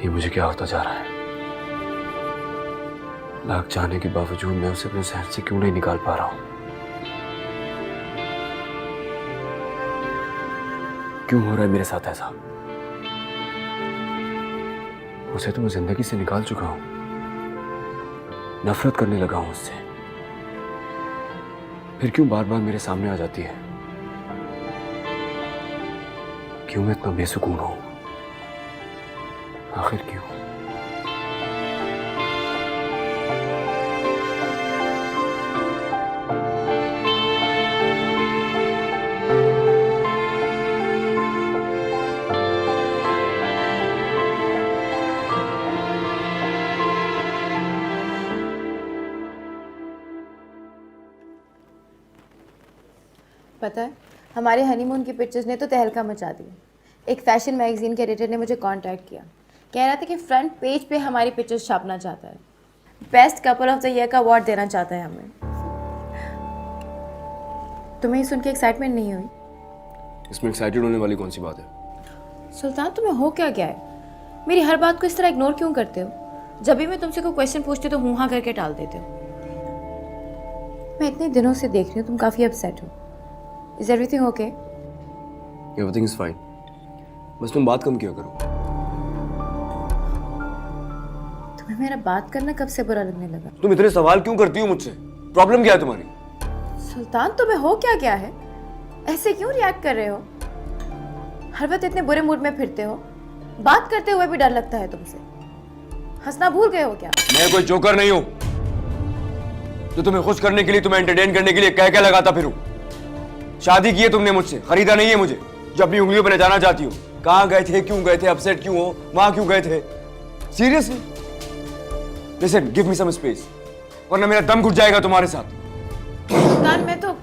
ये मुझे क्या होता जा रहा है? लाख चाहने के बावजूद मैं उसे अपने जहन से क्यों नहीं निकाल पा रहा हूं? क्यों हो रहा है मेरे साथ ऐसा? उसे तो मैं जिंदगी से निकाल चुका हूं, नफरत करने लगा हूं उससे, फिर क्यों बार बार मेरे सामने आ जाती है? क्यों मैं इतना बेसुकून हूं? आखिर क्यों? पता है, हमारे हनीमून की पिक्चर्स ने तो तहलका मचा दी। एक फैशन मैगजीन के एडिटर ने मुझे कांटेक्ट किया, कह रहा था कि फ्रंट पेज पे हमारी पिक्चर्स छापना चाहता है, best couple of the year का अवार्ड देना चाहता है हमें। तुम्हें सुन के एक्साइटमेंट नहीं हुई? इसमें एक्साइटेड होने वाली कौन सी बात है? सुल्तान, तुम्हें हो क्या गया है? मेरी हर बात को इस तरह इग्नोर क्यों करते हो? जब भी मैं तुमसे कोई क्वेश्चन पूछती हूँ तो हूँ हाँ करके टाल देते हो। मैं इतने दिनों से देख रही हूँ तुम काफ़ी अपसेट हो। Is everything okay? Everything is fine, बस तुम बात कम किया करो। तुम्हें मेरा बात करना कब से बुरा लगने लगा? तुम इतने सवाल क्यों करती हो मुझसे? प्रॉब्लम क्या है तुम्हारी? सुल्तान, तुम्हें हो क्या गया है? ऐसे क्यों रिएक्ट कर रहे हो? हर वक्त इतने बुरे मूड में फिरते हो, बात करते हुए भी डर लगता है तुमसे। हंसना भूल गए हो क्या? मैं कोई जोकर नहीं हूं जो तुम्हें खुश करने के लिए, तुम्हें एंटरटेन करने के लिए कह क्या लगाता फिरूं। शादी की है तुमने मुझसे, खरीदा नहीं है मुझे जो अपनी उंगलियों पर नचाना चाहती हो। कहां गए थे, क्यों गए थे, अपसेट क्यों हो, वहां क्यों गए थे? Seriously listen, give me some space, वरना मेरा दम घुट जाएगा तुम्हारे साथ। सुल्तान, मैं तो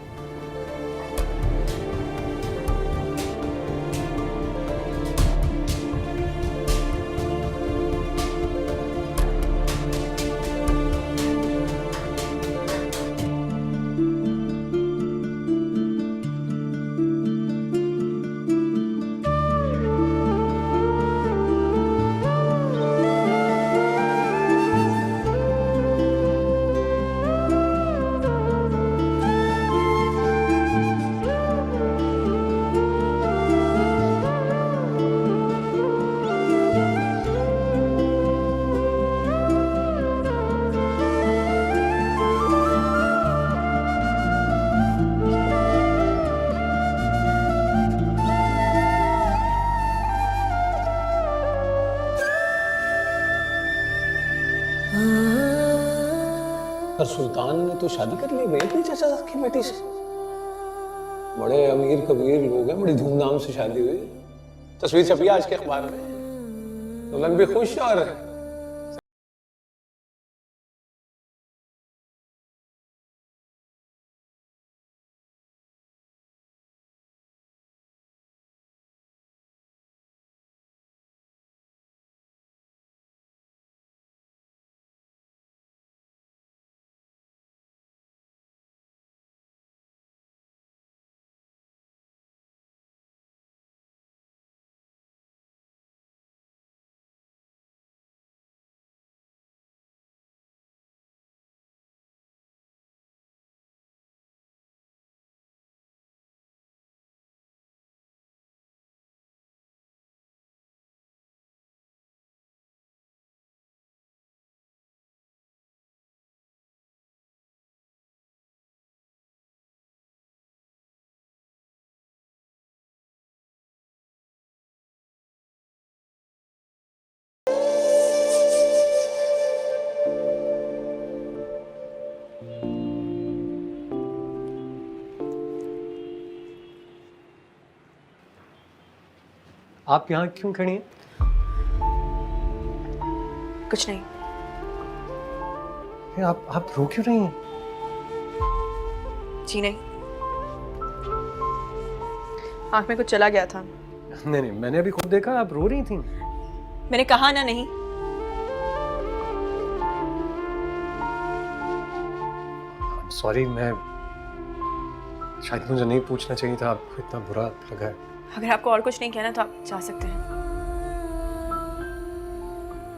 पर सुल्तान ने तो शादी कर ली भाई अपनी चाचा की बेटी से। बड़े अमीर कबीर लोग हैं, बड़ी धूमधाम से शादी हुई, तस्वीर छपी आज के अखबार में, दुल्हन भी खुश और आप यहाँ क्यों खड़ी हैं? कुछ नहीं। आप रो क्यों रही हैं? जी नहीं, आंख में कुछ चला गया था। नहीं, मैंने अभी खुद देखा आप रो रही थी। मैंने कहा ना नहीं। सॉरी, मैं शायद मुझे नहीं पूछना चाहिए था, आपको इतना बुरा लगा है। अगर आपको और कुछ नहीं कहना तो आप जा सकते हैं।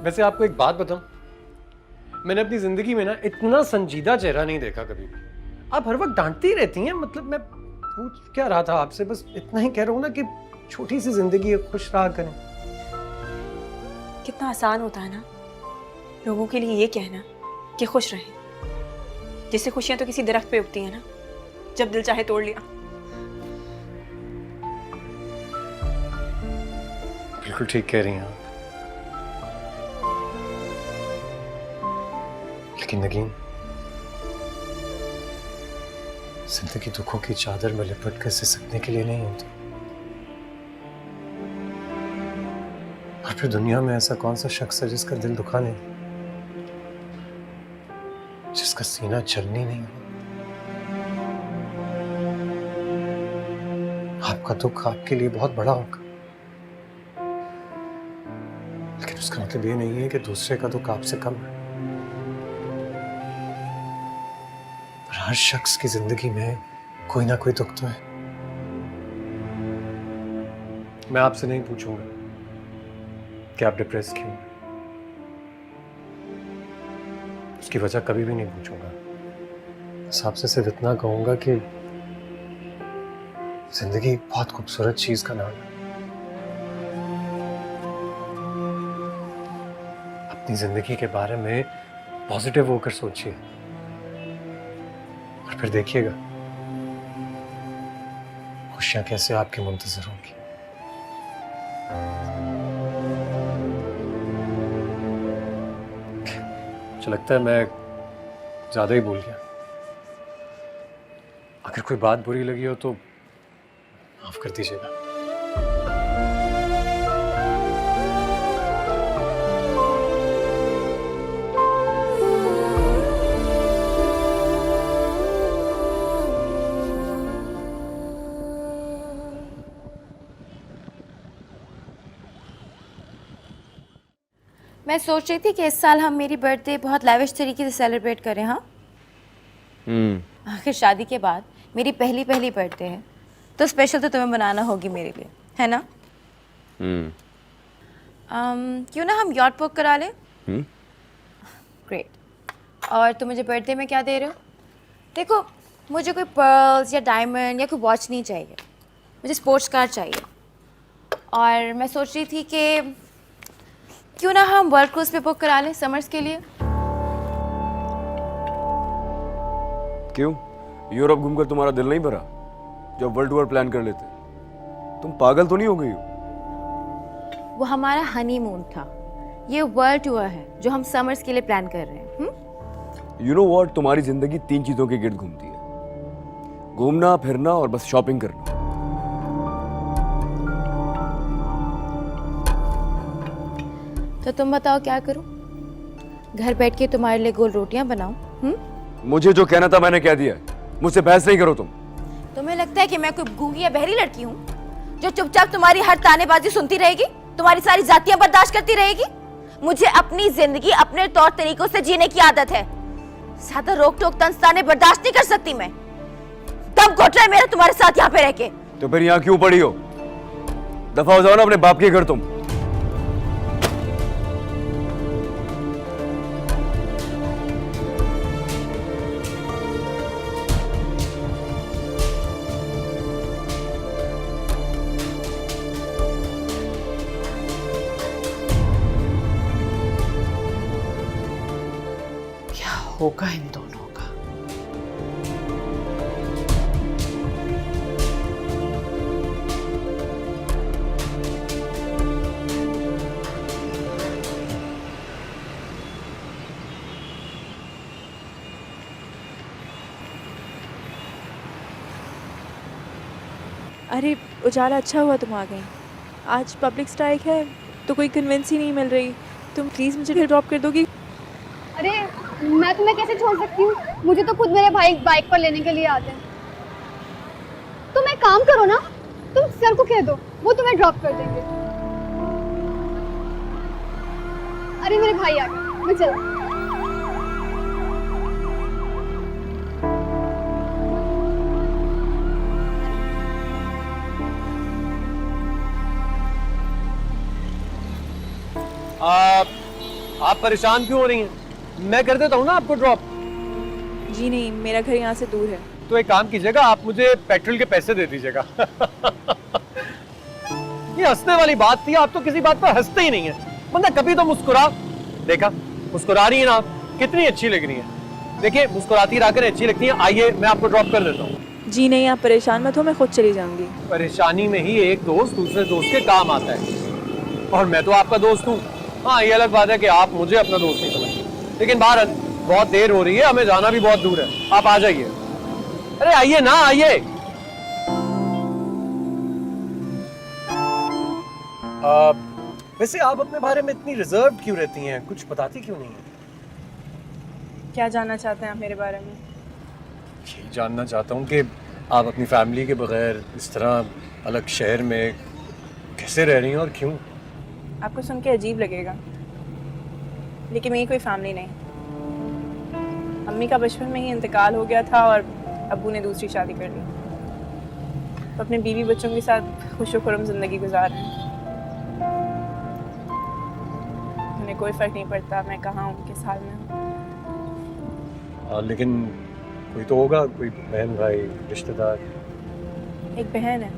वैसे आपको एक बात बताऊं, मैंने अपनी जिंदगी में ना इतना संजीदा चेहरा नहीं देखा कभी भी। आप हर वक्त डांटती ही रहती हैं, मतलब मैं पूछ क्या रहा था आपसे, बस इतना ही कह रहा हूं ना कि छोटी सी जिंदगी है, खुश रहा करें। कितना आसान होता है ना लोगों के लिए ये कहना कि खुश रहें, जैसे खुशियां तो किसी दरख्त पे उगती हैं ना, जब दिल चाहे तोड़ लिया। बिल्कुल ठीक कह रही हैं आप। लेकिन नगीन, जिंदगी दुखों की चादर में लिपट कर सिसकने के लिए नहीं होती। और फिर दुनिया में ऐसा कौन सा शख्स है जिसका दिल दुखा नहीं, जिसका सीना जलनी नहीं हो। आपका दुख आपके लिए बहुत बड़ा होगा, लेकिन उसका मतलब ये नहीं है कि दूसरे का दुख आपसे कम है। पर हर शख्स की जिंदगी में कोई ना कोई दुख तो है। मैं आपसे नहीं पूछूंगा कि आप डिप्रेस क्यों हैं, उसकी वजह कभी भी नहीं पूछूंगा। बस आपसे सिर्फ इतना कहूंगा कि जिंदगी बहुत खूबसूरत चीज का नाम है। अपनी जिंदगी के बारे में पॉजिटिव होकर सोचिए और फिर देखिएगा खुशियां कैसे आपके मुंतजर होंगी। मुझे लगता है मैं ज्यादा ही भूल गया। अगर कोई बात बुरी लगी हो तो माफ कर दीजिएगा। मैं सोच रही थी कि इस साल हम मेरी बर्थडे बहुत लैविश तरीके से सेलिब्रेट करें। हाँ, आखिर शादी के बाद मेरी पहली बर्थडे है, तो स्पेशल तो तुम्हें बनाना होगी मेरे लिए, है ना? क्यों ना हम यॉट बुक करा लें? ग्रेट। और तुम मुझे बर्थडे में क्या दे रहे हो? देखो, मुझे कोई पर्ल्स या डायमंड या कोई वॉच नहीं चाहिए, मुझे स्पोर्ट्स कार चाहिए। और मैं सोच रही थी कि क्यों ना हम वर्ल्ड क्रूज पे बुक करा लें समर्स के लिए। क्यों, यूरोप घूमकर तुम्हारा दिल नहीं भरा जब वर्ल्ड टूर प्लान कर लेते? तुम पागल तो नहीं हो गई हो? वो हमारा हनीमून था, ये वर्ल्ड टूर है जो हम समर्स के लिए प्लान कर रहे हैं। यू नो व्हाट, तुम्हारी जिंदगी 3 चीजों के गिर्द घूमती है, घूमना फिरना और बस शॉपिंग करना। तो तुम बताओ क्या करूं? घर बैठ के तुम्हारे लिए गोल रोटियां बनाऊं? मुझे जो कहना था मैंने कह दिया है, मुझसे बहस नहीं करो तुम। तुम्हें लगता है कि मैं कोई गूंगी या बहरी लड़की हूँ जो चुपचाप तुम्हारी हर तानेबाजी सुनती रहेगी, तुम्हारी सारी जातियां बर्दाश्त करती रहेगी? मुझे अपनी जिंदगी अपने तौर तरीकों से जीने की आदत है, ज्यादा रोक टोक तंज-ताने बर्दाश्त नहीं कर सकती मैं। दम घुट रहा है मेरा तुम्हारे साथ यहाँ पे रह के। तो फिर यहाँ क्यों पड़ी हो? दफा हो जाओ ना अपने बाप के घर तुम। होगा इन दोनों का। अरे उजाला, अच्छा हुआ तुम आ गई। आज पब्लिक स्ट्राइक है तो कोई कन्वेंस ही नहीं मिल रही। तुम प्लीज़ मुझे ड्रॉप कर दोगी? अरे मैं तुम्हें कैसे छोड़ सकती हूँ, मुझे तो खुद मेरे भाई बाइक पर लेने के लिए आते हैं। तुम एक काम करो ना, तुम सर को कह दो, वो तुम्हें ड्रॉप कर देंगे। अरे मेरे भाई आ गए, मैं चला। आप परेशान क्यों हो रही हैं? मैं कर देता हूँ ना आपको ड्रॉप। जी नहीं, मेरा घर यहाँ से दूर है। तो एक काम कीजिएगा, आप मुझे पेट्रोल के पैसे दे दीजिएगा। ये हंसने वाली बात थी, आप तो किसी बात पर हंसते ही नहीं है। बंदा कभी तो मुस्कुरा। देखा, मुस्कुरा रही है ना आप, कितनी अच्छी लग रही है। देखिए, मुस्कुराती रहकर अच्छी लगती है। आइए मैं आपको ड्रॉप कर देता हूँ। जी नहीं, आप परेशान मत हो, मैं खुद चली जाऊंगी। परेशानी में ही एक दोस्त दूसरे दोस्त के काम आता है, और मैं तो आपका दोस्त हूँ। हाँ, ये अलग बात है कि आप मुझे अपना दोस्त नहीं समझते, लेकिन बहरहाल बहुत देर हो रही है, हमें जाना भी बहुत दूर है। आप आ जाइए। अरे आइए ना, आइए। वैसे आप अपने बारे में इतनी रिजर्व क्यों रहती हैं? कुछ बताती क्यों नहीं है? क्या जानना चाहते हैं आप मेरे बारे में? यही जानना चाहता हूँ कि आप अपनी फैमिली के बगैर इस तरह अलग शहर में कैसे रह रही हैं और क्यों? आपको सुन के अजीब लगेगा, लेकिन मेरी कोई फैमिली नहीं। अम्मी का बचपन में ही इंतकाल हो गया था और अब्बू ने दूसरी शादी कर ली, तो अपने बीवी बच्चों के साथ खुशो-खुर्रम ज़िंदगी गुजार रहे हैं। उन्हें कोई फ़र्क नहीं पड़ता मैं कहाँ हूँ, किस हाल में हूँ। लेकिन कोई तो होगा, कोई बहन भाई रिश्तेदार? एक बहन है,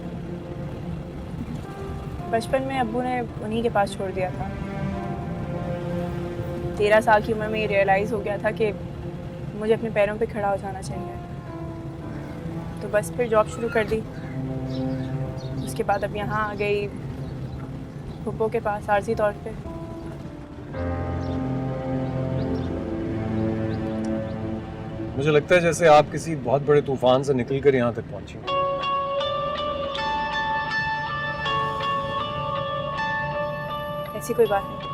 बचपन में अब्बू ने उन्हीं के पास छोड़ दिया था। 13 साल की उम्र में ये रियलाइज़ हो गया था कि मुझे अपने पैरों पे खड़ा हो जाना चाहिए, तो बस फिर जॉब शुरू कर दी। उसके बाद अब यहाँ आ गई फूफो के पास आर्जी तौर पे। मुझे लगता है जैसे आप किसी बहुत बड़े तूफान से निकलकर यहाँ तक पहुंची। ऐसी कोई बात नहीं।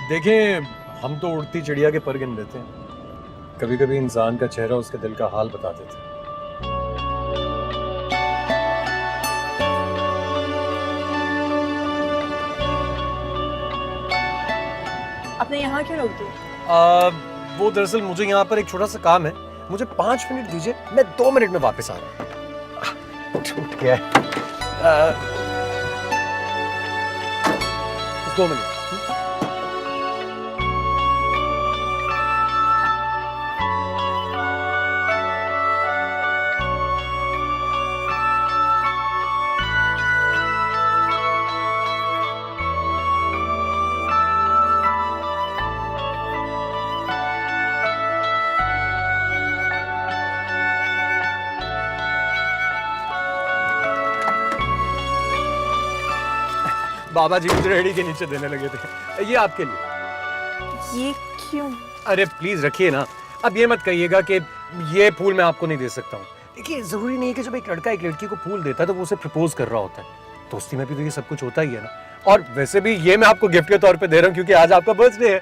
देखें, हम तो उड़ती चिड़िया के पर गिन लेते हैं, कभी कभी इंसान का चेहरा उसके दिल का हाल बता देता है। आपने यहाँ क्यों रोक दिया? वो दरअसल मुझे यहाँ पर एक छोटा सा काम है, मुझे 5 मिनट दीजिए, मैं 2 मिनट में वापस आ रहा हूँ। छूट गया। 2 मिनट। बाबा जी मुझे रेडी के नीचे देने लगे थे, ये आपके लिए। ये क्यों? अरे प्लीज रखिए ना। अब ये मत कहिएगा कि ये फूल मैं आपको नहीं दे सकता हूँ। देखिए, जरूरी नहीं है कि जब एक लड़का एक लड़की को फूल देता है तो वो उसे प्रपोज कर रहा होता है। दोस्ती में भी तो ये सब कुछ होता ही है ना। और वैसे भी ये मैं आपको गिफ्ट के तौर पे दे रहा हूँ क्योंकि आज आपका बर्थडे है।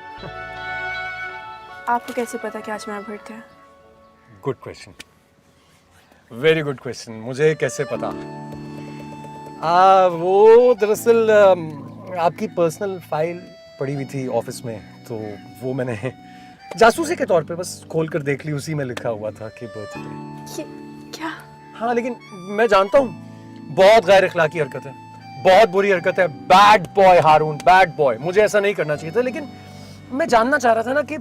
आपको कैसे पता कि आज मेरा बर्थडे है? Good question, very good question. मुझे कैसे पता? वो दरअसल आपकी पर्सनल फाइल पड़ी हुई थी ऑफिस में, तो वो मैंने जासूसी के तौर पे बस खोल कर देख ली। उसी में लिखा हुआ था कि बर्थडे। ये क्या? हाँ, लेकिन मैं जानता हूँ बहुत गैर इखलाकी हरकत है, बहुत बुरी हरकत है। बैड बॉय हारून, बैड बॉय। मुझे ऐसा नहीं करना चाहिए था, लेकिन मैं जानना चाह रहा था ना कि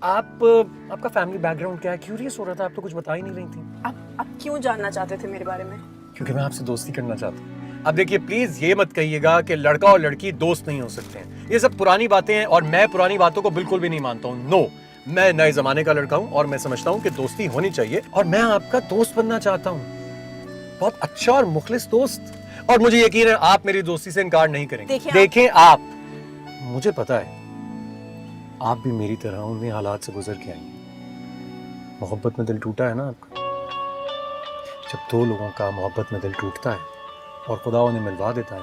आपका फैमिली बैकग्राउंड क्या है। क्यूरियस हो रहा था, आप तो कुछ बता ही नहीं रही थी। आप क्यों जानना चाहते थे मेरे बारे में? क्योंकि मैं आपसे दोस्ती करना चाहता हूँ। अब देखिए, प्लीज ये मत कहिएगा कि लड़का और लड़की दोस्त नहीं हो सकते हैं। ये सब पुरानी बातें हैं और मैं पुरानी बातों को बिल्कुल भी नहीं मानता हूँ। नो, मैं नए जमाने का लड़का हूँ और मैं समझता हूँ कि दोस्ती होनी चाहिए, और मैं आपका दोस्त बनना चाहता हूँ, बहुत अच्छा और मुखलिस दोस्त। और मुझे यकीन है आप मेरी दोस्ती से इनकार नहीं करेंगे। देखें आप, मुझे पता है आप भी मेरी तरह उन्हीं हालात से गुजर के आई हैं। मोहब्बत में दिल टूटा है ना आपका। जब दो लोगों का मोहब्बत में दिल टूटता है और खुदा उन्हें मिलवा देता है,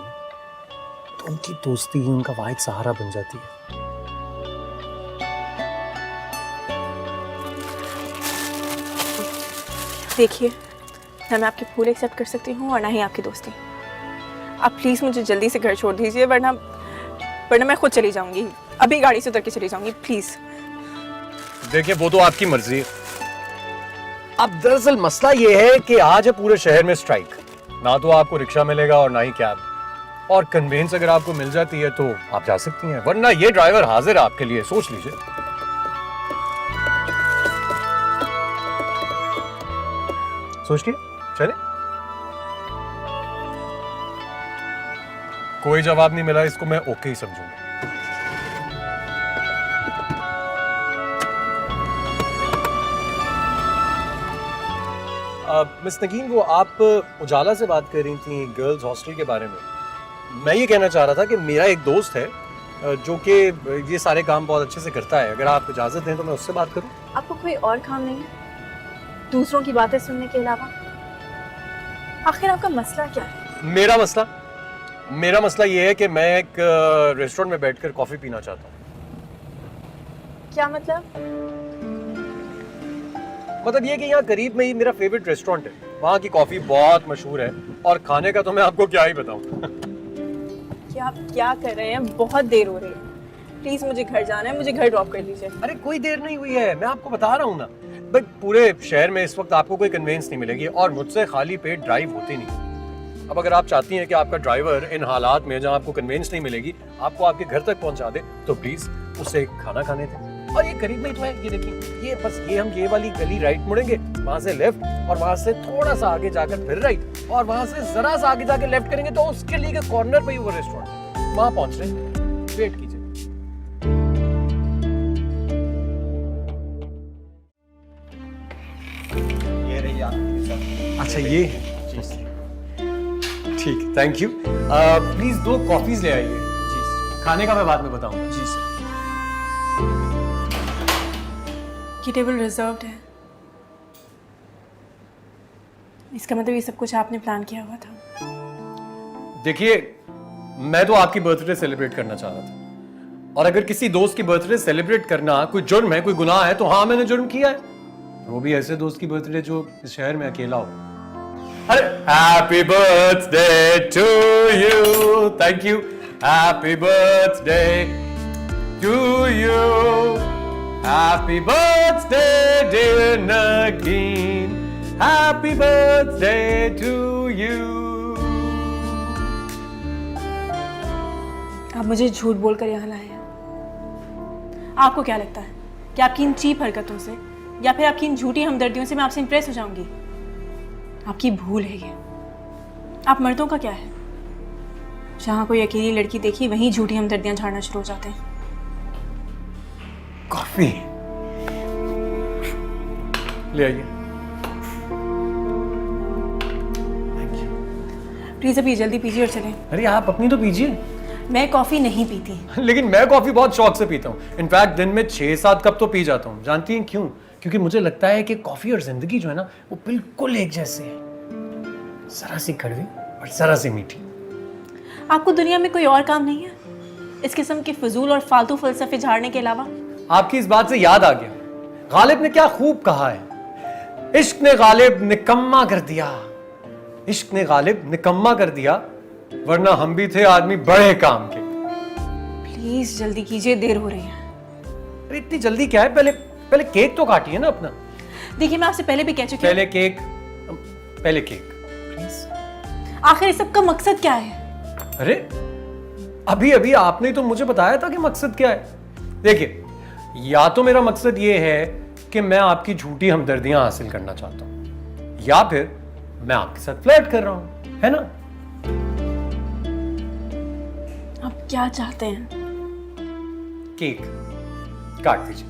तो उनकी दोस्ती ही उनका वाहिद सहारा बन जाती है। देखिए, ना मैं आपके फूल एक्सेप्ट कर सकती हूँ और ना ही आपकी दोस्ती। आप प्लीज़ मुझे जल्दी से घर छोड़ दीजिए, वरना मैं खुद चली जाऊंगी। अभी गाड़ी से उतर के चली जाऊंगी, प्लीज़। देखिए, वो तो आपकी मर्जी है। अब दरअसल मसला ये है कि आज है पूरे शहर में स्ट्राइक। ना तो आपको रिक्शा मिलेगा और ना ही कैब। और कन्वेंस अगर आपको मिल जाती है तो आप जा सकती हैं, वरना ये ड्राइवर हाजिर है आपके लिए, सोच लीजिए। सोच लिए चले। कोई जवाब नहीं मिला, इसको मैं ओके ही समझूंगा। मिस नगीन, वो आप उजाला से बात कर रही थी गर्ल्स हॉस्टल के बारे में। मैं ये कहना चाह रहा था कि मेरा एक दोस्त है जो कि ये सारे काम बहुत अच्छे से करता है, अगर आप इजाज़त दें तो मैं उससे बात करूं। आपको कोई और काम नहीं है दूसरों की बातें सुनने के अलावा? आखिर आपका मसला क्या है? मेरा मसला ये है कि मैं एक रेस्टोरेंट में बैठकर कॉफ़ी पीना चाहता हूँ। क्या मतलब? मतलब ये कि यहाँ करीब में ही मेरा फेवरेट रेस्टोरेंट है, वहाँ की कॉफ़ी बहुत मशहूर है, और खाने का तो मैं आपको क्या ही बताऊँ। कि आप क्या कर रहे हैं? बहुत देर हो रही है, प्लीज मुझे घर जाना है, मुझे घर ड्रॉप कर दीजिए। अरे कोई देर नहीं हुई है, मैं आपको बता रहा हूँ ना। बट पूरे शहर में इस वक्त आपको कोई कन्वेंस नहीं मिलेगी, और मुझसे खाली पेट ड्राइव होती नहीं। अब अगर आप चाहती हैं कि आपका ड्राइवर इन हालात में जहाँ आपको कन्वेंस नहीं मिलेगी आपको आपके घर तक पहुँचा दे, तो प्लीज उसे खाना खाने दें। और ये करीब में ही तो है, ये देखिए, ये बस ये वाली गली राइट मुड़ेंगे, वहाँ से लेफ्ट, और वहाँ से थोड़ा सा आगे जाकर फिर राइट, और वहाँ से जरा सा आगे जाकर लेफ्ट करेंगे तो उसके लिए के कॉर्नर पे ही वो रेस्टोरेंट है, वहाँ पहुँच रहे हैं। वेट कीजिए। अच्छा ये है, ठीक, थैंक यू। प्लीज 2 कॉफीज ले आइए। जी, खाने का मैं बाद में बताऊंगा। जी सर। ये टेबल रिजर्व्ड है, इसका मतलब ये सब कुछ आपने प्लान किया हुआ था। देखिए, मैं तो आपकी बर्थडे सेलिब्रेट करना चाह रहा था, और अगर किसी दोस्त की बर्थडे सेलिब्रेट करना कोई जुर्म है, कोई गुनाह है, तो हाँ मैंने जुर्म किया है। वो भी ऐसे दोस्त की बर्थडे जो इस शहर में अकेला हो। अरे happy birthday to you, thank you, happy birthday to you, happy birthday dear Nagin, happy birthday to you. आप मुझे झूठ बोलकर यहाँ लाए हैं। आपको क्या लगता है कि आपकी इन चीप हरकतों से या फिर आपकी इन झूठी हमदर्दियों से मैं आपसे इंप्रेस हो जाऊंगी? आपकी भूल है ये। आप मर्दों का क्या है, जहां कोई अकेली लड़की देखी वहीं झूठी हमदर्दियां झाड़ना शुरू हो जाते हैं। कॉफी ले आइए। प्लीज अभी जल्दी पीजिए और चलें। अरे आप अपनी तो पीजिए। मैं कॉफी नहीं पीती। लेकिन मैं कॉफी बहुत शौक से पीता हूँ, इनफैक्ट दिन में 6-7 कप तो पी जाता हूँ। जानती हैं क्यों? क्योंकि मुझे लगता है कि कॉफी और जिंदगी जो है ना, वो बिल्कुल एक जैसे है, जरा सी कड़वी और जरा सी मीठी। आपको दुनिया में कोई और काम नहीं है इस किस्म के फजूल और फालतू फलसफे झाड़ने के अलावा? आपकी इस बात से याद आ गया, गालिब ने क्या खूब कहा है, इश्क ने गालिब निकम्मा कर दिया, इश्क ने गालिब निकम्मा कर दिया, वरना हम भी थे आदमी बड़े काम के। प्लीज जल्दी कीजिए, देर हो रही है। अरे इतनी जल्दी क्या है, पहले केक तो काटिए ना अपना। देखिए, मैं आपसे पहले भी कह चुकी हूँ। पहले केक प्लीज। आखिर इस सब का मकसद क्या है? अरे अभी अभी आपने तो मुझे बताया था कि मकसद क्या है। देखिए, या तो मेरा मकसद ये है कि मैं आपकी झूठी हमदर्दियां हासिल करना चाहता हूं, या फिर मैं आपके साथ फ्लर्ट कर रहा हूं, है ना? आप क्या चाहते हैं? केक काट दीजिए।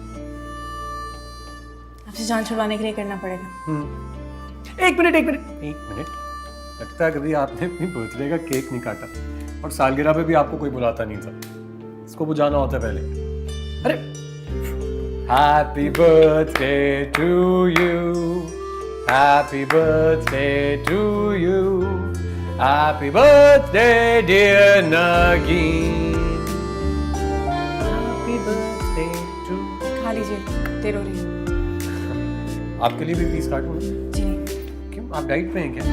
आपसे जान छुड़वाने के लिए करना पड़ेगा। एक मिनट लगता है कभी आपने अपनी बर्थडे का केक नहीं काटा, और सालगिरह पे भी आपको कोई बुलाता नहीं था। इसको बुझाना होता है पहले। अरे happy birthday to you, happy birthday to you, happy birthday dear Nagin, happy birthday to. खा लीजिए, देर हो रही है। आपके लिए भी पीस काटूं ना? जी नहीं। क्यों, आप डाइट पे हैं क्या?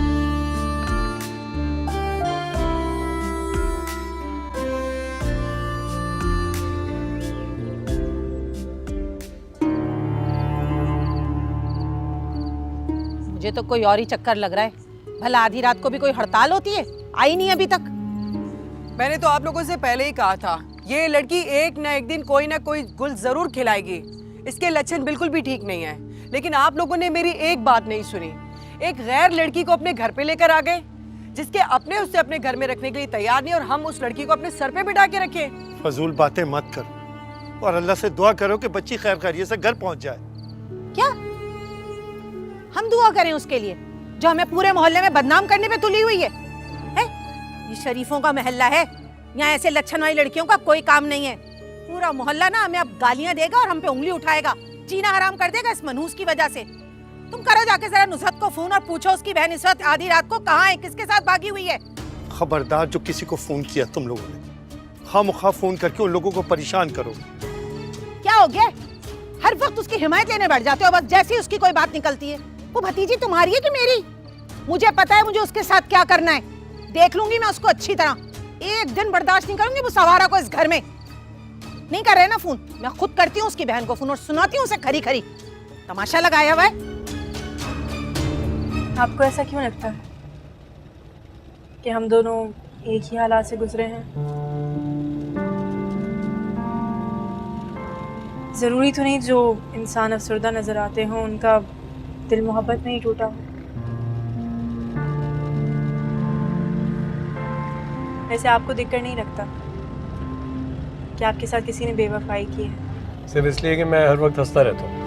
मुझे तो कोई और ही चक्कर लग रहा है। भला आधी रात को भी कोई हड़ताल होती है? आई नहीं अभी तक। मैंने तो आप लोगों से पहले ही कहा था, ये लड़की एक ना एक दिन कोई ना कोई गुल जरूर खिलाएगी। इसके लक्षण बिल्कुल भी ठीक नहीं है, लेकिन आप लोगों ने मेरी एक बात नहीं सुनी। एक गैर लड़की को अपने घर पे लेकर आ गए, जिसके अपने उससे अपने घर में रखने के लिए तैयार नहीं, और हम उस लड़की को अपने सर पे बिठा के रखे। फजूल बातें मत करो और अल्लाह से दुआ करो कि बच्ची खैर खैरियत से घर पहुंच जाए। क्या हम दुआ करें उसके लिए जो हमें पूरे मोहल्ले में बदनाम करने पे तुली हुई है? ये शरीफों का मोहल्ला है, यहाँ ऐसे लक्षण वाली लड़कियों का कोई काम नहीं है। पूरा मोहल्ला ना हमें अब गालियां देगा और हम पे उंगली उठाएगा, जीना हराम कर देगा इस मनहूस की वजह से। तुम करो जाके जरा नुसरत को फोन और पूछो उसकी बहन इस वक्त आधी रात को कहाँ है, किसके साथ भागी हुई है। खबरदार जो किसी को फोन किया तुम लोगों ने, खामखा फोन करके उन लोगों को परेशान करो। क्या हो गया? हर वक्त उसकी हिमायत लेने बैठ जाते हो, बस जैसे ही उसकी कोई बात निकलती है। वो भतीजी तुम्हारी है कि मेरी? मुझे पता है मुझे उसके साथ क्या करना है, देख लूंगी मैं उसको अच्छी तरह। एक दिन बर्दाश्त नहीं करूंगी वो सवारा को इस घर में। नहीं कर रहे ना फोन, मैं खुद करती हूँ उसकी बहन को फोन और सुनाती हूँ उसे खरी खरी। तमाशा लगाया हुआ है। आपको ऐसा क्यों लगता है कि हम दोनों एक ही हालात से गुजरे हैं? ज़रूरी तो नहीं जो इंसान अफसरदा नज़र आते हों उनका दिल मोहब्बत में ही टूटा हो। वैसे आपको दिक्कत नहीं लगता कि आपके साथ किसी ने बेवफाई की है? सिर्फ इसलिए कि मैं हर वक्त हंसता रहता हूँ।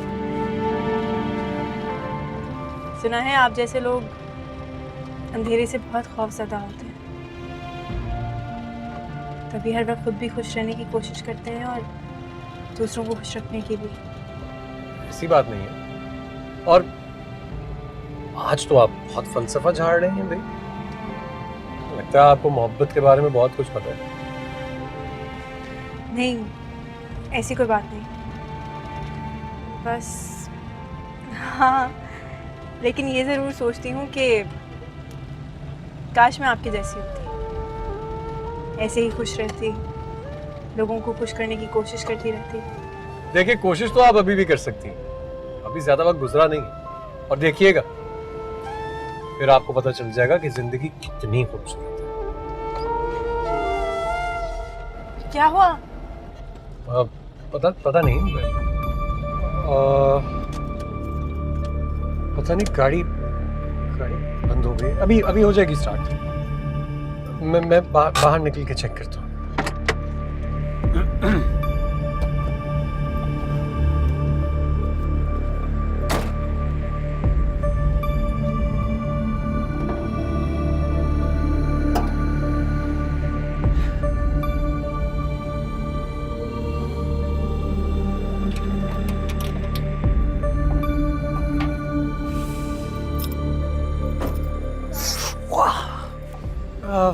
सुना है आप जैसे लोग अंधेरे से बहुत खौफज़दा होते हैं, तभी हर वक्त खुद भी खुश रहने की कोशिश करते हैं और दूसरों को खुश रखने की भी। ऐसी बात नहीं है। और आज तो आप बहुत फलसफा झाड़ रहे हैं भाई। लगता है आपको मोहब्बत के बारे में बहुत कुछ पता है। नहीं, ऐसी कोई बात नहीं, बस हाँ, लेकिन ये ज़रूर सोचती हूँ कि काश मैं आपकी जैसी होती, ऐसे ही खुश रहती, लोगों को खुश करने की कोशिश करती रहती। देखिए, कोशिश तो आप अभी भी कर सकती हैं, अभी ज्यादा वक्त गुजरा नहीं है। और देखिएगा फिर आपको पता चल जाएगा कि जिंदगी कितनी खूबसूरत है। क्या हुआ? पता नहीं पता नहीं, गाड़ी बंद हो गई। अभी हो जाएगी स्टार्ट। मैं बाहर निकल के चेक करता हूँ।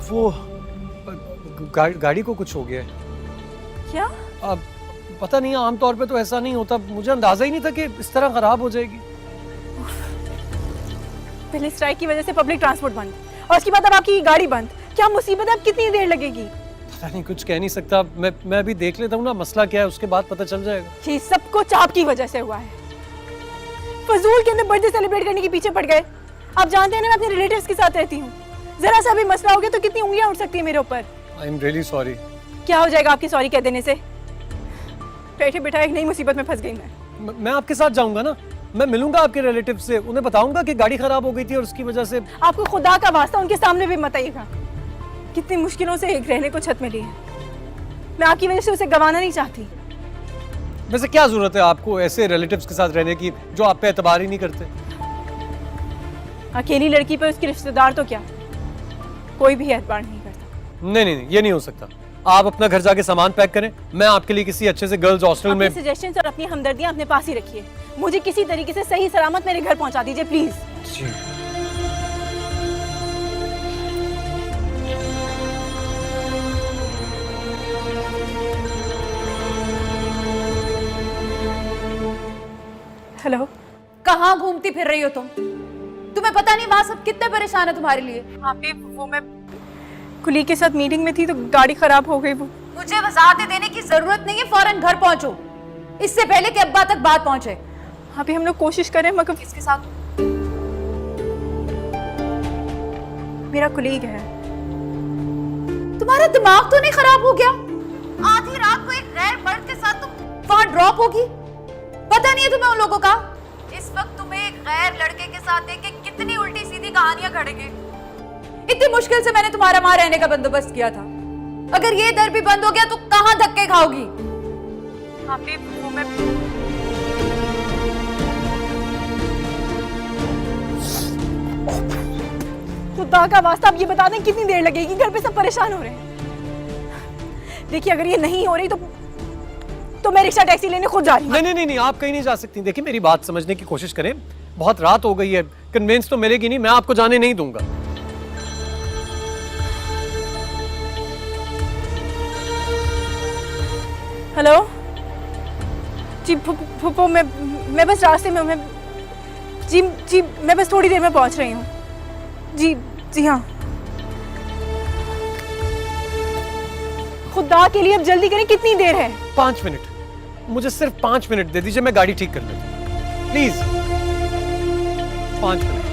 वो गाड़ी को कुछ हो गया है। क्या? पता नहीं, आमतौर पे तो ऐसा नहीं होता, मुझे अंदाजा ही नहीं था कि इस तरह खराब हो जाएगी। पहले स्ट्राइक की वजह से पब्लिक ट्रांसपोर्ट बंद और उसके बाद अब आपकी गाड़ी बंद। क्या मुसीबत है? अब कितनी देर लगेगी? पता नहीं, कुछ कह नहीं सकता। मैं अभी देख लेता हूँ ना मसला क्या है, उसके बाद पता चल जाएगा। ये सब कुछ आपकी वजह से हुआ है। फजूल के अंदर बर्थडे सेलिब्रेट करने के पीछे पड़ गए। आप जानते हैं ना, मैं अपने रिलेटिव्स के साथ रहती हूँ, जरा सा भी मसला हो गया तो कितनी उंगलियां उठ सकती है मेरे ऊपर। I am really sorry. क्या हो जाएगा आपकी सॉरी कह देने से? बैठे बैठा एक नई मुसीबत में फंस गई मैं आपके साथ जाऊंगा ना, मैं मिलूंगा आपके रिलेटिव से, उन्हें बताऊंगा कि गाड़ी खराब हो गई थी और उसकी वजह से। आपको खुदा का वास्ता उनके सामने भी मत आइएगा। कितनी मुश्किलों से एक रहने को छत मिली है, मैं आपकी वजह से उसे गंवाना नहीं चाहती। वैसे क्या जरूरत है आपको ऐसे रिलेटिव्स के साथ रहने की जो आप पे एतबार ही नहीं करते? अकेली लड़की पे उसके रिश्तेदार तो क्या, कोई भी एतबार नहीं करता। नहीं, ये नहीं हो सकता। आप अपना घर जाके सामान पैक करें, मैं आपके लिए किसी अच्छे से गर्ल्स हॉस्टल में। सजेशंस और अपनी हमदर्दियां अपने पास ही रखिए। मुझे किसी तरीके से सही सलामत मेरे घर पहुंचा दीजिए प्लीज। जी। हेलो, कहाँ घूमती फिर रही हो तुम? तुम्हें पता नहीं वहां सब कितने परेशान है तुम्हारे लिए? हाँ पे वो मैं कुली के साथ मीटिंग में थी तो गाड़ी खराब हो गई। वो मुझे वजाहतें देने की जरूरत नहीं है, फौरन घर पहुंचो, इससे पहले कि अब्बा तक बात पहुंचे। अभी हम लोग कोशिश करें मगर किसके साथ? मेरा कुलीग है, तुम्हारा दिमाग तो नहीं खराब हो गया? आधी रात को एक गैर मर्द के साथ तुम वहां ड्रॉप होगी? पता नहीं है तुम्हें उन लोगों का? इस वक्त तुम्हें एक गैर लड़के के साथ देख के कितनी उल्टी सीधी कहानियां घड़ेंगे। इतनी मुश्किल से मैंने तुम्हारा वहां रहने का बंदोबस्त किया था। अगर ये दर भी बंद हो गया तो कहां धक्के खाओगी? खुदा का वास्ता, आप ये बता दें कितनी देर लगेगी? घर पे सब परेशान हो रहे हैं। देखिए अगर ये नहीं हो रही तो मैं रिक्शा टैक्सी लेने खुद जा रही हूँ। नहीं, आप कहीं नहीं जा सकती। देखिए मेरी बात समझने की कोशिश करें, बहुत रात हो गई है, कन्वेंस तो मिलेगी नहीं, मैं आपको जाने नहीं दूंगा। हेलो जी फूफो, मैं बस रास्ते में हूँ। जी मैं बस थोड़ी देर में पहुँच रही हूँ। जी हाँ। खुदा के लिए अब जल्दी करें, कितनी देर है? 5 मिनट, मुझे सिर्फ 5 मिनट दे दीजिए, मैं गाड़ी ठीक कर लेता हूँ, प्लीज 5 मिनट।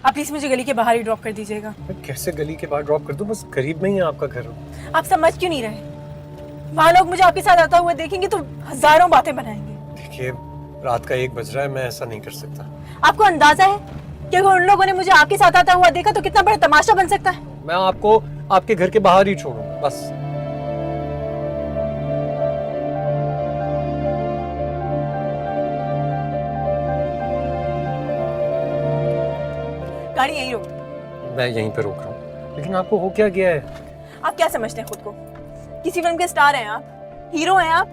आप प्लीज मुझे गली के बाहर ही ड्रॉप कर दीजिएगा। मैं कैसे गली के बाहर ड्रॉप कर दूं? बस करीब में ही है आपका घर। आप समझ क्यों नहीं रहे? वहाँ लोग मुझे आपके साथ आता हुआ देखेंगे तो हजारों बातें बनाएंगे। देखिए रात का 1 बज रहा है, मैं ऐसा नहीं कर सकता। आपको अंदाजा है कि अगर उन लोगों ने मुझे आपके साथ आता हुआ देखा तो कितना बड़ा तमाशा बन सकता है? मैं आपको आपके घर के बाहर ही छोड़ूंगा बस। गाड़ी यहीं रोक। मैं यहीं पे रोक रहा हूँ, लेकिन आपको हो क्या गया है? आप क्या समझते हैं खुद को? किसी फिल्म के स्टार हैं आप, हीरो हैं आप?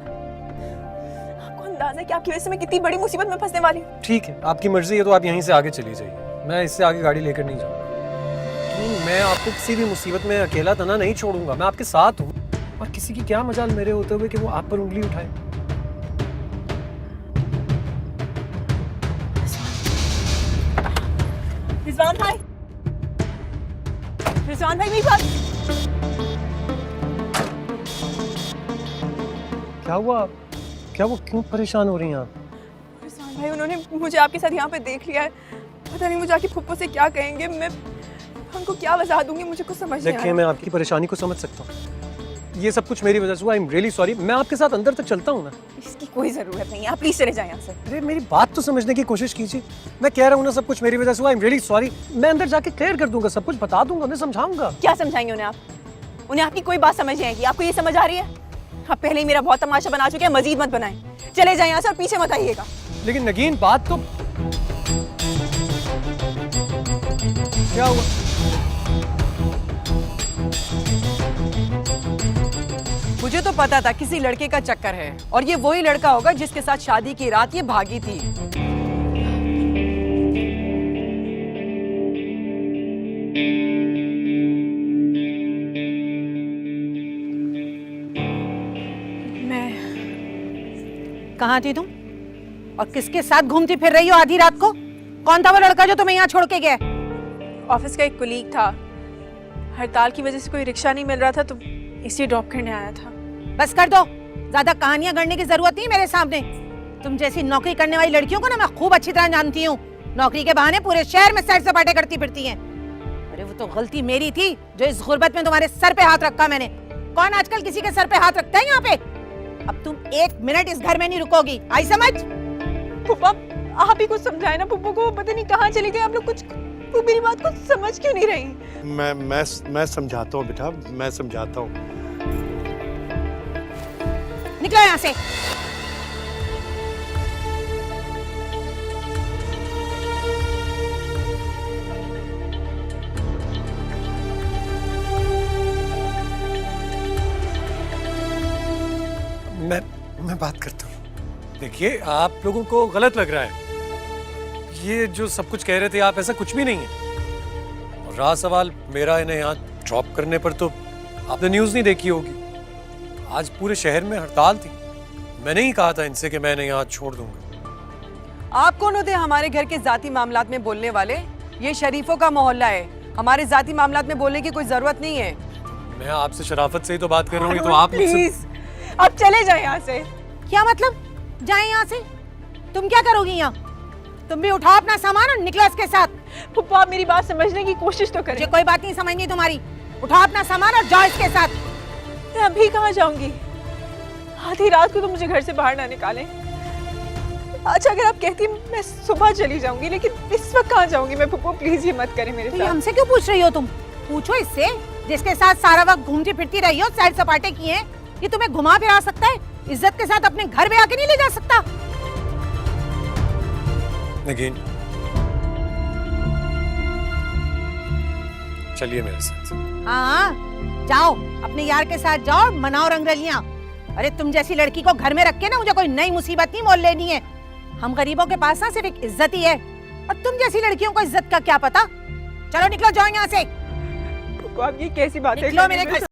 आपको अंदाजा है कि आपकी वजह से मैं कितनी बड़ी मुसीबत में फंसने वाली हूँ? ठीक है, आपकी मर्जी है तो आप यहीं से आगे चली जाइए, मैं इससे आगे गाड़ी लेकर नहीं जाऊंगा। मैं आपको किसी भी मुसीबत में अकेला तना नहीं छोड़ूंगा, मैं आपके साथ हूँ। और किसी की क्या मजाल मेरे होते हुए कि वो आप पर उंगली उठाए। रिजवान भाई, मेरी बात। क्या हुआ? क्या वो क्यों परेशान हो रही हैं आप? रिजवान भाई, उन्होंने मुझे आपके साथ यहाँ पे देख लिया है। पता नहीं मुझे आके फुप्पो से क्या कहेंगे। मैं उनको क्या वजह दूंगी, मुझे कुछ समझ नहीं आ देखिए रहा। मैं आपकी परेशानी को समझ सकता हूँ, ये सब कुछ मेरी वजह से हुआ। I am really sorry. मैं आपके साथ अंदर तक चलता हूँ ना। इसकी कोई जरूरत नहीं है, आप प्लीज चले जाएं यहाँ से। अरे मेरी बात तो समझने की कोशिश कीजिए। मैं कह रहा हूँ ना सब कुछ मेरी वजह से हुआ। I am really sorry. मैं अंदर जाके क्लियर कर दूंगा, सब कुछ बता दूंगा, मैं समझाऊंगा। क्या समझाएंगे उन्हें आप? उन्हें आपकी कोई बात समझ नहीं आएगी। आपको ये समझ आ रही है? आप पहले ही मेरा बहुत तमाशा बना चुके हैं, मजीद मत बनाएं। चले जाएं यहाँ से और पीछे मत आइएगा। लेकिन नगीन बात तो क्या हुआ? मुझे तो पता था किसी लड़के का चक्कर है और ये वही लड़का होगा जिसके साथ शादी की रात ये भागी थी। कहाँ थी तुम और किसके साथ घूमती फिर रही हो आधी रात को? कौन था वो लड़का जो तुम्हें यहाँ छोड़ के गया? ऑफिस का एक कुलीग था, हड़ताल की वजह से कोई रिक्शा नहीं मिल रहा था तो इसी ड्रॉप करने आया था। बस कर दो, ज्यादा कहानियां गढ़ने की जरूरत नहीं मेरे सामने। तुम जैसी नौकरी करने वाली लड़कियों को ना मैं खूब अच्छी तरह जानती हूँ। नौकरी के बहाने पूरे शहर में सैर सपाटे करती फिरती हैं। अरे वो तो गलती मेरी थी जो इस गुर्बत में तुम्हारे सर पे हाथ रखा मैंने। कौन आजकल किसी के सर पे हाथ रखता है यहाँ पे? अब तुम 1 मिनट इस घर में नहीं रुकोगी, आई समझ? पुप्पा, आप ही कुछ समझाए ना पुप्पो को, पता नहीं कहाँ चली गई। आप लोग कुछ, वो मेरी बात को समझ क्यों नहीं रही? मैं समझाता हूँ बेटा, मैं समझाता हूँ। निकलो यहाँ से। मैं बात करता हूँ। देखिए आप लोगों को गलत लग रहा है, ये जो सब कुछ कह रहे थे आप, ऐसा कुछ भी नहीं है। और रहा सवाल मेरा इन्हें यहाँ ड्रॉप करने पर, तो आपने न्यूज़ नहीं देखी होगी, आज पूरे शहर में हड़ताल थी। मैंने ही कहा था इनसे कि मैं इन्हें यहाँ छोड़ दूंगा। आप कौन होते हमारे घर के जाती मामलात में बोलने वाले? ये शरीफों का मोहल्ला है, हमारे जाती मामलात में बोलने की कोई जरूरत नहीं है। मैं आपसे शराफत से ही तो बात कर रहा हूँ, ये तो आप मुझसे प्लीज आप चले जाए यहाँ से। क्या मतलब? जाए यहाँ से? तुम क्या करोगी यहाँ? तुम भी उठाओ अपना सामान और निकलो इसके साथ। पप्पा आप मेरी बात समझने की कोशिश तो करें। मुझे कोई बात नहीं समझनी तुम्हारी। उठाओ अपना सामान और जाओ इसके साथ। मैं अभी कहाँ जाऊंगी? आधी रात को तो मुझे घर से बाहर ना निकालें। अच्छा अगर आप कहती मैं सुबह चली जाऊंगी, लेकिन इस वक्त कहाँ जाऊंगी मैं? पप्पू प्लीज ये मत करें मेरे तो ये साथ। हमसे क्यों पूछ रही हो तुम? पूछो इससे जिसके साथ सारा वक्त घूमती फिरती रही हो, सैर सपाटे किए हैं। ये तुम्हें घुमा फिरा सकता है, इज्जत के साथ अपने घर में आके नहीं ले जा सकता। नगीन, चलिए मेरे साथ। हाँ जाओ, अपने यार के साथ जाओ, मनाओ रंगरलियां। अरे तुम जैसी लड़की को घर में रख के ना मुझे कोई नई मुसीबत नहीं मोल लेनी है। हम गरीबों के पास ना सिर्फ एक इज्जत ही है, और तुम जैसी लड़कियों को इज्जत का क्या पता। चलो निकलो, जाओ यहाँ से। पप्पू आप ये कैसी बातें कर निकलो रही मेरे हैं? घर से।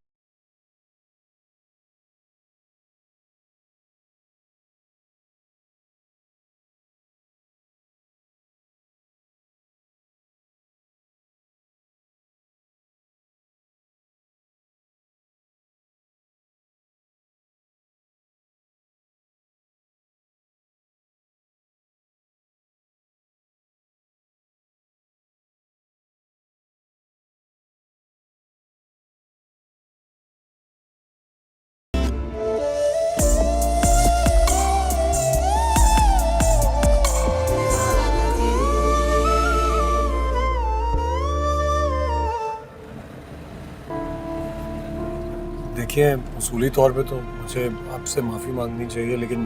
देखिए, उसूली तौर पे तो मुझे आपसे माफ़ी मांगनी चाहिए, लेकिन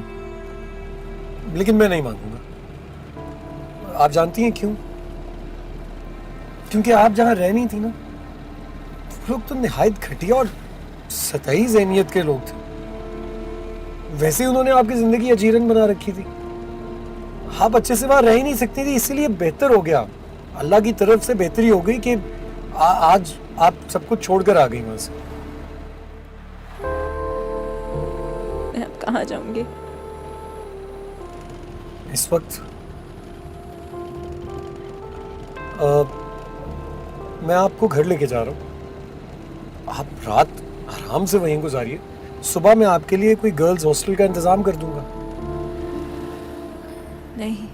मैं नहीं मांगूंगा। आप जानती हैं क्यों? क्योंकि आप जहाँ रह नहीं थी ना, वो लोग तो निहायत घटिया और सतही ज़हनियत के लोग थे। वैसे ही उन्होंने आपकी ज़िंदगी अजीरन बना रखी थी। आप अच्छे से वहाँ रह ही नहीं सकती थी, इसीलिए बेहतर हो गया, अल्लाह की तरफ से बेहतरी हो गई कि आज आप सब कुछ छोड़कर आ गई वहाँ से। मैं अब कहाँ जाऊंगी? इस वक्त मैं आपको घर लेके जा रहा हूँ। आप रात आराम से वहीं गुजारिए, सुबह मैं आपके लिए कोई गर्ल्स हॉस्टल का इंतजाम कर दूंगा। नहीं,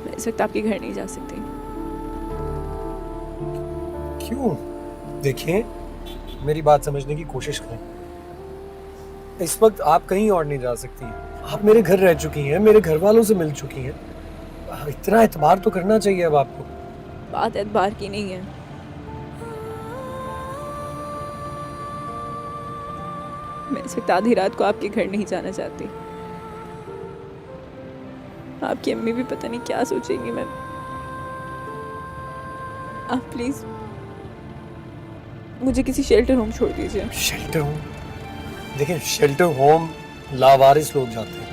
मैं इस वक्त आपके घर नहीं जा सकती। क्यों? देखिए, मेरी बात समझने की कोशिश करें। इस वक्त आप कहीं और नहीं जा सकती। आप मेरे घर रह चुकी हैं, मेरे घर वालों से मिल चुकी हैं। इतना एतबार तो करना चाहिए अब आपको। बात एतबार की नहीं है। मैं इस वक्त आधी रात को आपके घर नहीं जाना चाहती। आपकी अम्मी भी पता नहीं क्या सोचेगी। मैं आप प्लीज मुझे किसी शेल्टर होम छोड़ दीजिए। Shelter home? देखिए, शेल्टर होम लावारिस लोग जाते हैं।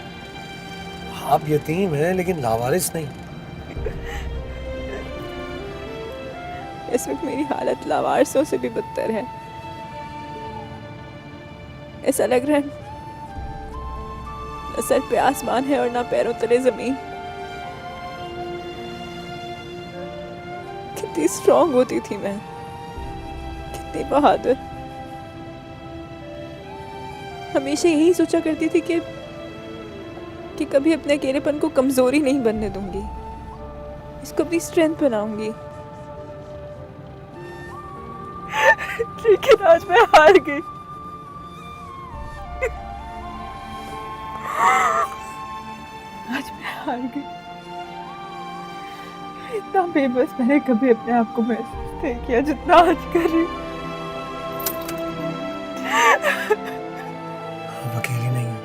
आप यतीम हैं लेकिन लावारिस नहीं। इस वक्त मेरी हालत लावारिसों से भी बदतर है। ऐसा लग रहा है न सर पे आसमान है और ना पैरों तले जमीन। कितनी स्ट्रांग होती थी मैं, कितनी बहादुर। हमेशा यही सोचा करती थी कि कभी अपने अकेलेपन को कमजोरी नहीं बनने दूंगी, इसको अपनी स्ट्रेंथ बनाऊंगी। लेकिन आज मैं हार गई। आज मैं हार गई। इतना बेबस मैंने कभी अपने आप को महसूस नहीं किया जितना आज कर रही हूँ। आप अकेली नहीं हैं,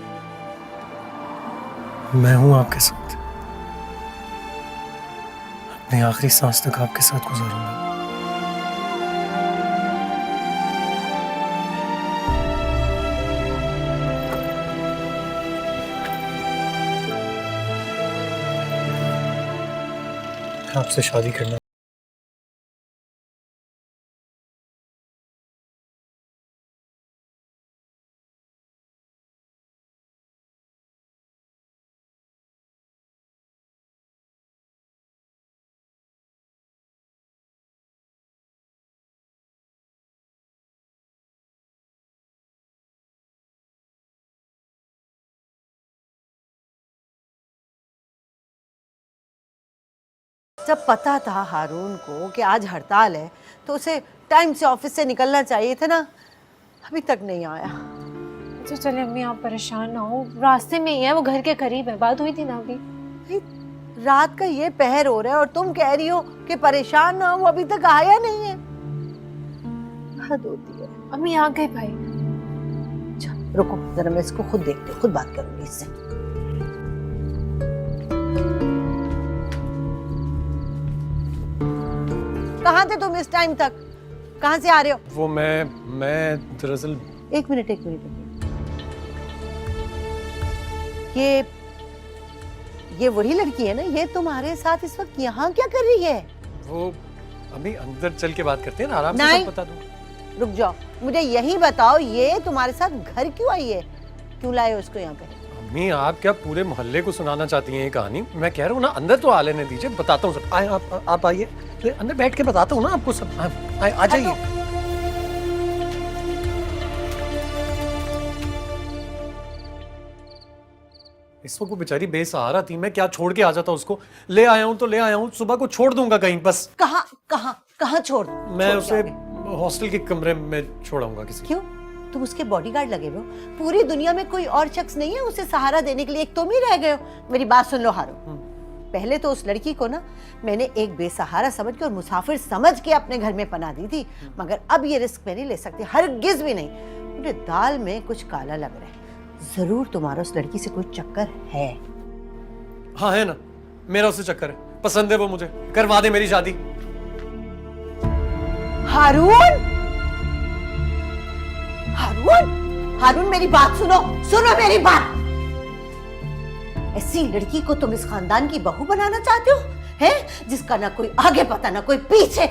मैं हूं आपके साथ। अपनी आखिरी सांस तक आपके साथ गुजारूंगा। आपसे शादी करना जब पता था हारून को कि आज हड़ताल है तो उसे टाइम से ऑफिस से निकलना चाहिए था ना, अभी तक नहीं आया। अच्छा चले अम्मी, आप परेशान ना हो, रास्ते में ही है, वो घर के करीब है, बात हुई थी ना अभी। भाई, रात का ये पहर हो रहा है और तुम कह रही हो कि परेशान ना हो, वो अभी तक आया नहीं है। हद होती है। अम्मी आ गए भाई। अच्छा रुको जरा, मैं इसको खुद देखती हूँ, खुद बात करूंगी इससे। कहाँ थे तुम इस टाइम तक? कहाँ से आ रहे हो? वो मैं दरअसल एक मिनट। ये वही लड़की है ना? ये तुम्हारे साथ इस वक्त यहाँ क्या कर रही है? वो अभी अंदर चल के बात करते हैं ना, आराम से नहीं। सब बता दूं। रुक जाओ, मुझे यही बताओ, ये तुम्हारे साथ घर क्यों आई है? क्यों लाए हो इसको यहाँ पे? अम्मी आप क्या पूरे मोहल्ले को सुनाना चाहती हैं ये कहानी? मैं कह रहा हूँ ना, अंदर तो आ लेने दीजिए, बताता हूँ सब। आए आप आइए, तो अंदर बैठ के बताता हूँ ना आपको सब। आ जाइए। इस वक्त वो बेचारी बेसहारा थी, मैं क्या छोड़ के आ जाता उसको? ले आया हूँ तो ले आया हूँ, सुबह को छोड़ दूंगा कहीं बस। कहाँ छोड़? मैं उसे हॉस्टल के कमरे में छोड़ाऊंगा किसी। क्यों? तुम उसके बॉडीगार्ड लगे हुए हो? पूरी दुनिया में कोई और शख्स नहीं है उसे सहारा देने के लिए, एक तुम ही रह गए हो। मेरी बात सुन लो हारून, पहले तो उस लड़की को ना मैंने एक बेसहारा समझ के और मुसाफिर समझ के अपने घर में पनाह दी थी, मगर अब ये रिस्क मैं नहीं ले सकती, हरगिज भी नहीं। मुझे दाल में कुछ काला लग रहा है। जरूर तुम्हारा उस लड़की से कोई चक्कर है। हाँ है ना, मेरा उससे चक्कर है, पसंद है वो मुझे, करवा दे मेरी शादी। हारून, हारून मेरी बात सुनो मेरी बात। ऐसी लड़की को तुम इस खानदान की बहू बनाना चाहते हो, हैं? जिसका ना कोई आगे पता ना कोई पीछे।